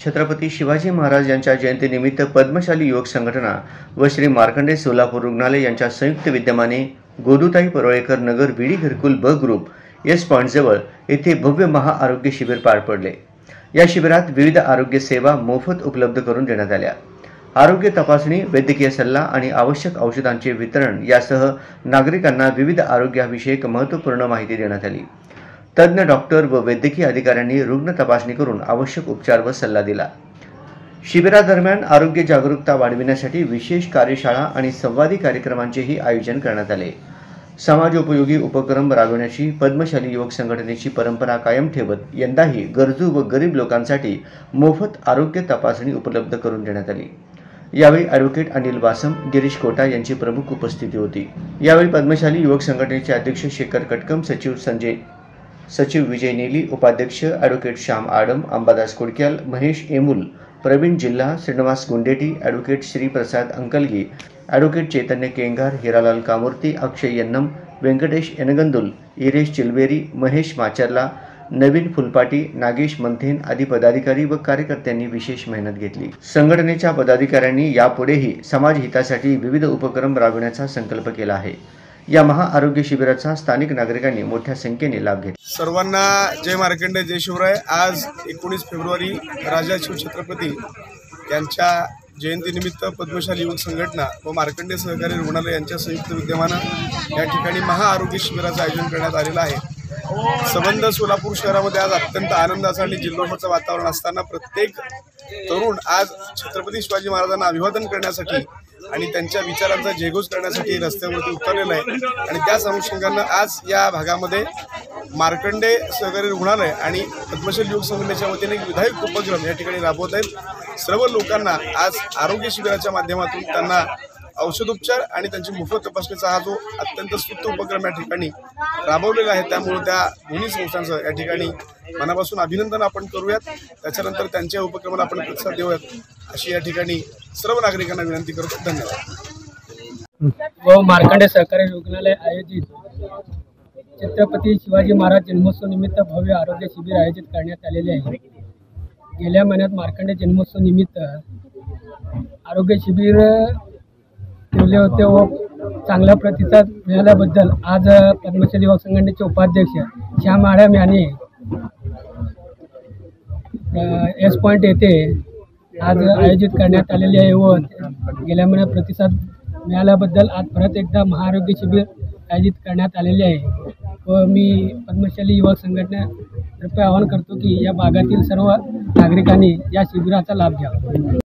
छत्रपती शिवाजी महाराज यांच्या जयंतीनिमित्त पद्मशाली युवक संघटना व श्री मार्कंडे सोलापूर रुग्णालय यांच्या संयुक्त विद्यमाने गोदूताई परोळेकर नगर विडी घरकुल ब ग्रुप एस पॉइंट जवळ येथे भव्य महाआरोग्य शिबिर पार पडले। या शिबिरात विविध आरोग्य सेवा मोफत उपलब्ध करून देण्यात आल्या। आरोग्य तपासणी, वैद्यकीय सल्ला आणि आवश्यक औषधांचे वितरण यासह नागरिकांना विविध आरोग्याविषयक महत्त्वपूर्ण माहिती देण्यात आली। तज्ञ डॉक्टर व वैद्यकीय अधिकाऱ्यांनी रुग्ण तपासणी करून आवश्यक उपचार व सल्ला दिला। शिबिरादरम्यान आरोग्य जागरूकता वाढविण्यासाठी विशेष कार्यशाळा आणि संवादी कार्यक्रमांचेही आयोजन करण्यात आले। समाजोपयोगी उपक्रम राबविण्याची पद्मशाली युवक संघटनेची परंपरा कायम ठेवत यंदाही गरजू व गरीब लोकांसाठी मोफत आरोग्य तपासणी उपलब्ध करून देण्यात आली। यावेळी ॲडव्होकेट अनिल वासम, गिरीश कोटा यांची प्रमुख उपस्थिती होती। यावेळी पद्मशाली युवक संघटनेचे अध्यक्ष शेखर कटकम, सचिव विजय नेली, उपाध्यक्ष ॲडव्होकेट श्याम आडम, अंबादास कुडक्याल, महेश एमुल, प्रवीण जिल्हा, श्रीनिवास गुंडेटी, ॲडव्होकेट श्रीप्रसाद अंकलगी, ॲडव्होकेट चैतन्य केंगार, हिरालाल कामूर्ती, अक्षय यन्नम, व्यंकटेश एनगंदुल, इरेश चिलवेरी, महेश माचरला, नवीन फुलपाटी, नागेश मंथेन आदी पदाधिकारी व कार्यकर्त्यांनी विशेष मेहनत घेतली। संघटनेच्या पदाधिकाऱ्यांनी यापुढेही समाज हितासाठी विविध उपक्रम राबविण्याचा संकल्प केला आहे। या महाआरोग्य शिबिराचा स्थानिक नागरिकांनी मोठ्या संख्येने लाभ घेतला। सर्वांना जय मार्कंडे, जय शिवराय। आज 19 फेब्रुवारी राजा शिवछत्रपती यांच्या जयंतीनिमित्त पद्मशाली युवक संघटना व मार्कंडे सहकारी रुग्णालय यांच्या संयुक्त विद्यमानं या ठिकाणी महाआरोग्य शिबिराचं आयोजन करण्यात आलेलं आहे। संबंध सोलापूर शहरामध्ये आज अत्यंत आनंदाचं आणि जिल्लोषाचं वातावरण असताना प्रत्येक तरुण आज छत्रपती शिवाजी महाराजांना अभिवादन करण्यासाठी आणि त्यांच्या विचारांचा जयघोष करण्यासाठी रस्त्यावरती उतरलेला आहे। आणि त्याच अनुषंगानं आज या भागामध्ये मार्कंडे सहकारी रुग्णालय आणि पद्मशाली युवक संघटनेच्या वतीने विधायक उपक्रम या ठिकाणी राबवत आहेत। सर्व लोकांना आज आरोग्य शिबिराच्या माध्यमातून त्यांना औषधोपचार आणि त्यांची मोफत तपासणीचा हा जो अत्यंत स्तुत्य उपक्रम या ठिकाणी राबवलेला आहे, त्यामुळे त्या दोन्ही संस्थांचं या ठिकाणी मनापासून अभिनंदन आपण करूयात। त्याच्यानंतर त्यांच्या उपक्रमाला आपण प्रतिसाद देऊयात अशी या ठिकाणी सर्व नागरिकांना विनंती करतो। धन्यवाद। मार्कंडे सहकारी रुग्णालय आयोजित छत्रपती शिवाजी महाराज जन्मोत्सव निमित्त भव्य आरोग्य शिबिर आयोजित करण्यात आलेले आहे। गेल्या महिन्यात मार्कंडे जन्मोत्सव निमित्त आरोग्य शिबिर ठेवले होते व चांगला प्रतिसाद मिळाल्याबद्दल आज पद्मशाली युवक संघटनेचे उपाध्यक्ष श्याम आडम यांनी एस पॉइंट येथे आज आयोजित करण्यात आलेले आहे व गेल्या महिन्यात प्रतिसाद मिळाल्याबद्दल आज परत एकदा महाआरोग्य शिबिर आयोजित करण्यात आलेले आहे व मी पद्मशाली युवक संघटनेतर्फे आवाहन करतो की या भागातील सर्व नागरिकांनी या शिबिराचा लाभ घ्यावा।